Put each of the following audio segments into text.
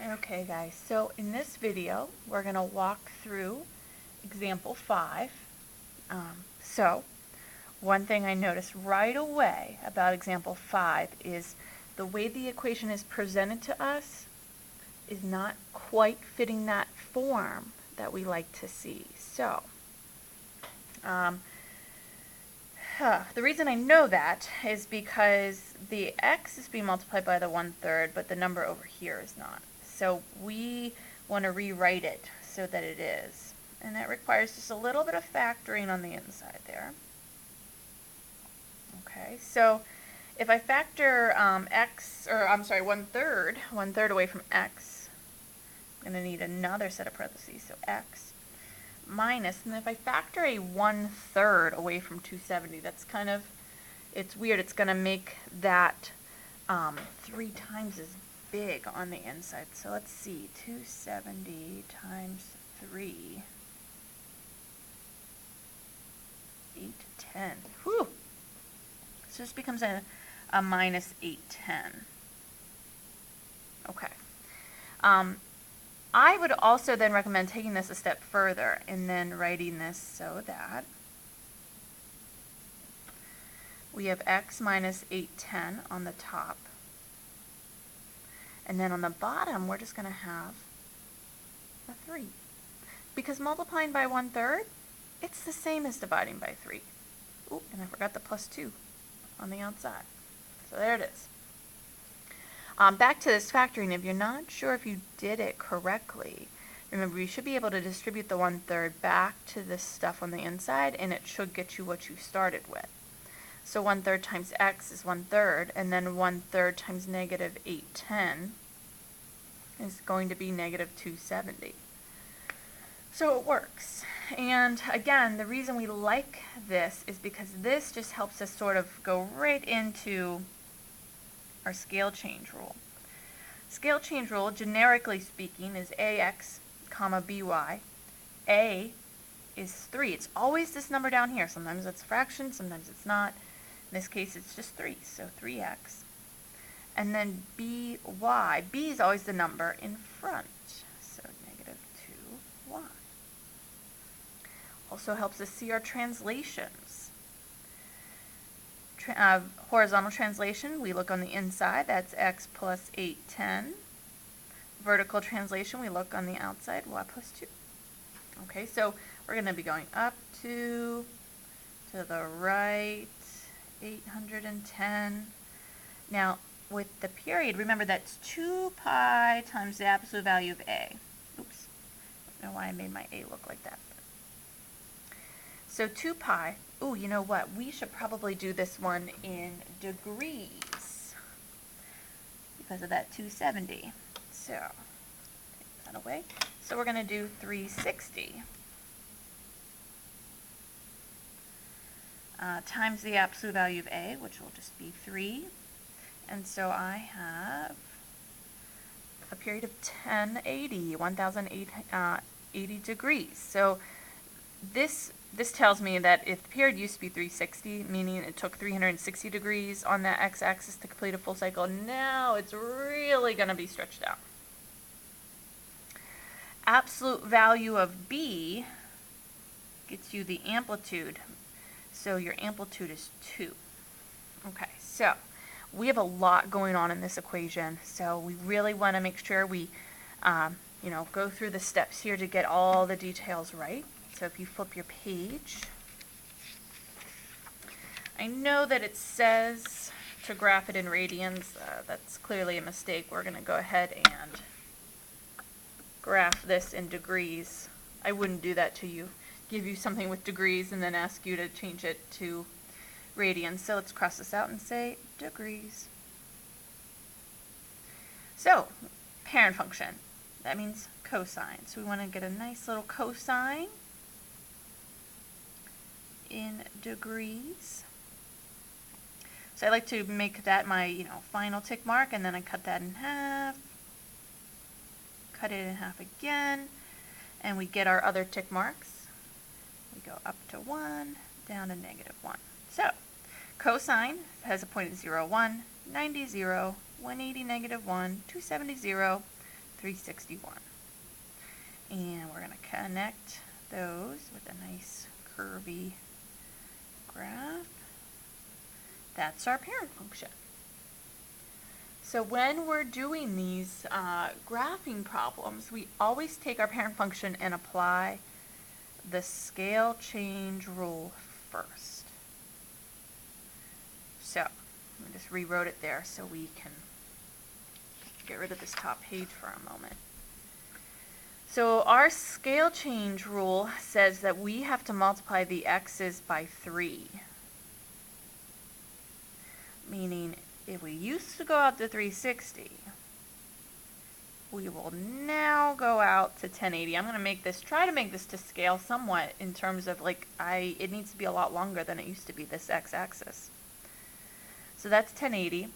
Okay guys, so in this video we're going to walk through example 5. So one thing I noticed right away about example 5 is the way the equation is presented to us is not quite fitting that form that we like to see. So the reason I know that is because the x is being multiplied by the 1/3, but the number over here is not. So we want to rewrite it so that it is. And that requires just a little bit of factoring on the inside there. Okay, so if I factor one third away from x, I'm going to need another set of parentheses, so x minus, and if I factor a 1/3 away from 270, that's kind of, it's weird, it's going to make that 3 times as big on the inside. So let's see, 270 times 3, 810. Whew! So this becomes a minus 810. Okay. I would also then recommend taking this a step further and then writing this so that we have x minus 810 on the top. And then on the bottom, we're just going to have a 3. Because multiplying by 1/3, it's the same as dividing by 3. Ooh, and I forgot the plus 2 on the outside. So there it is. Back to this factoring, if you're not sure if you did it correctly, remember you should be able to distribute the 1/3 back to this stuff on the inside, and it should get you what you started with. So 1/3 times x is 1/3, and then 1/3 times negative 810 is going to be negative 270. So it works. And again, the reason we like this is because this just helps us sort of go right into our scale change rule. Scale change rule, generically speaking, is ax comma by. A is 3. It's always this number down here. Sometimes it's a fraction, sometimes it's not. In this case, it's just 3, so 3x. And then by. B is always the number in front, so negative 2y. Also helps us see our translations. Horizontal translation, we look on the inside, that's x plus 810. Vertical translation, we look on the outside, y plus 2. Okay, so we're going to be going up to the right, 810. Now, with the period, remember that's 2 pi times the absolute value of a. Oops, I don't know why I made my a look like that. So 2 pi, ooh, you know what? We should probably do this one in degrees because of that 270. So, take that away. So we're going to do 360 times the absolute value of a, which will just be 3. And so I have a period of 1080 degrees. So this tells me that if the period used to be 360, meaning it took 360 degrees on that x-axis to complete a full cycle, now it's really going to be stretched out. Absolute value of b gets you the amplitude. So your amplitude is 2. Okay, so we have a lot going on in this equation, so we really want to make sure we go through the steps here to get all the details right. So if you flip your page, I know that it says to graph it in radians. That's clearly a mistake. We're going to go ahead and graph this in degrees. I wouldn't do that to you. Give you something with degrees and then ask you to change it to radians. So let's cross this out and say degrees. So, parent function. That means cosine. So we want to get a nice little cosine in degrees. So I like to make that my final tick mark, and then I cut that in half, cut it in half again, and we get our other tick marks. We go up to 1, down to negative 1. So cosine has a point at 0, 1, 90, 0, 180, negative 1, 270, 0, 361. And we're going to connect those with a nice curvy graph. That's our parent function. So when we're doing these graphing problems, we always take our parent function and apply the scale change rule first. So I just rewrote it there so we can get rid of this top page for a moment. So our scale change rule says that we have to multiply the x's by 3. Meaning, if we used to go out to 360, we will now go out to 1080. I'm going to make this, try to make this to scale somewhat in terms of like, it needs to be a lot longer than it used to be, this x-axis. So that's 1080.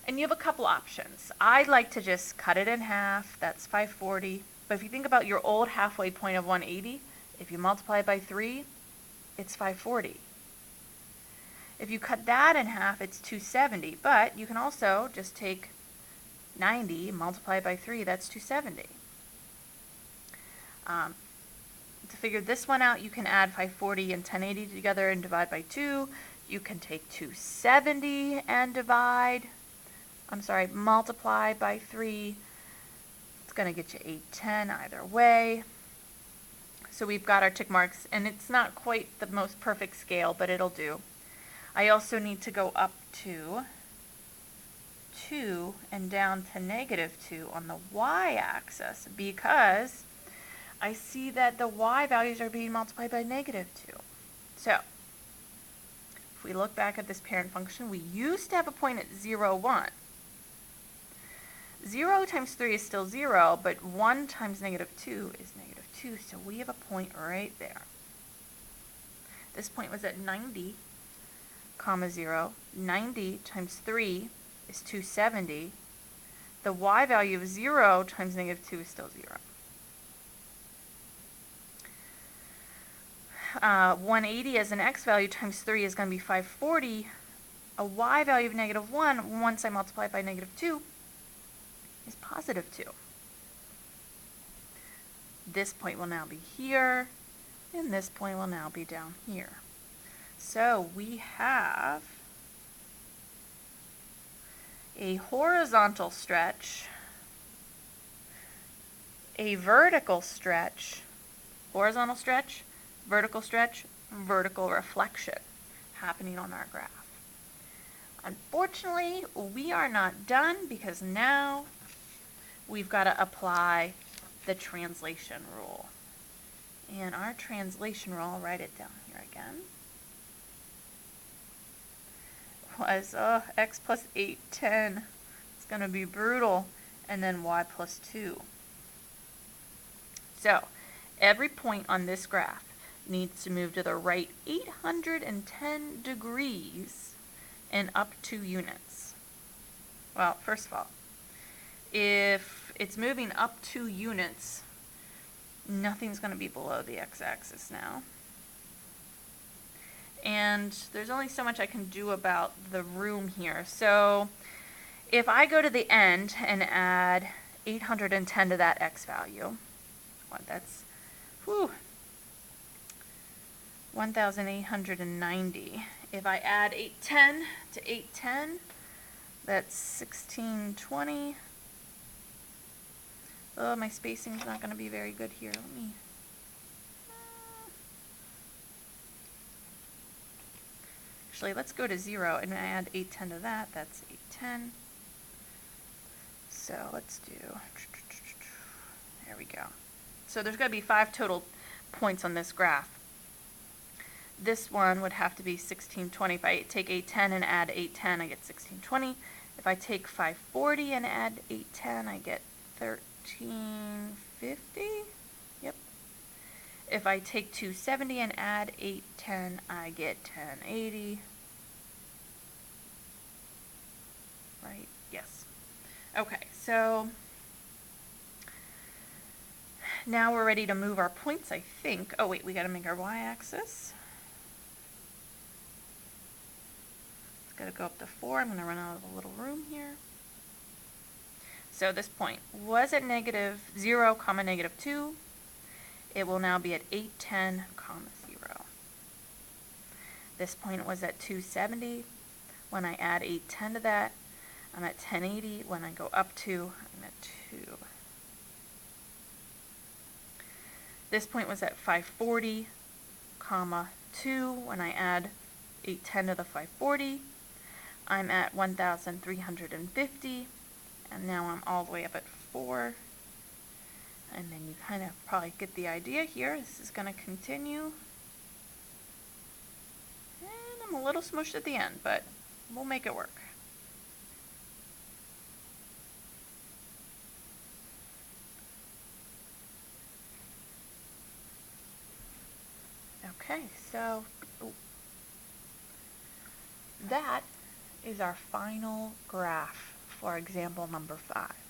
And you have a couple options. I'd like to just cut it in half, that's 540. But if you think about your old halfway point of 180, if you multiply it by 3, it's 540. If you cut that in half, it's 270. But you can also just take 90, multiply it by 3, that's 270. To figure this one out, you can add 540 and 1080 together and divide by 2. You can take 270 and multiply by 3. It's going to get you 810 either way. So we've got our tick marks, and it's not quite the most perfect scale, but it'll do. I also need to go up to 2 and down to -2 on the y-axis because I see that the y values are being multiplied by -2. So if we look back at this parent function, we used to have a point at 0, 1. 0 times 3 is still 0, but 1 times -2 is -2, so we have a point right there. This point was at 90, 0. 90 times 3 is 270. The y value of 0 times -2 is still 0. 180 as an x value times 3 is going to be 540. A y value of -1, once I multiply it by -2, is +2. This point will now be here, and this point will now be down here. So we have a horizontal stretch, a vertical stretch, horizontal stretch, vertical reflection happening on our graph. Unfortunately, we are not done because now we've got to apply the translation rule. And our translation rule, I'll write it down here again, was x plus 8, 10. It's going to be brutal. And then y plus 2. So every point on this graph needs to move to the right 810 degrees and up 2 units. Well, first of all, if it's moving up 2 units, nothing's going to be below the x-axis now. And there's only so much I can do about the room here. So if I go to the end and add 810 to that x value, that's 1,890. If I add 810 to 810, that's 1620. Oh, my spacing's not going to be very good here. Let me... Actually, let's go to 0 and add 810 to that. That's 810. So let's do... There we go. So there's going to be 5 total points on this graph. This one would have to be 1620. If I take 810 and add 810, I get 1620. If I take 540 and add 810, I get 1350. Yep. If I take 270 and add 810, I get 1080. Right? Yes. Okay, so now we're ready to move our points, I think. Oh wait, we got to make our y-axis. It's got to go up to 4. I'm going to run out of a little room here. So this point was at negative 0, comma, negative 2. It will now be at 810, comma, 0. This point was at 270. When I add 810 to that, I'm at 1080. When I go up 2, I'm at 2. This point was at 540, comma, 2. When I add 810 to the 540, I'm at 1,350. And now I'm all the way up at 4. And then you kind of probably get the idea here. This is going to continue. And I'm a little smushed at the end, but we'll make it work. Okay, so that is our final graph for example number 5.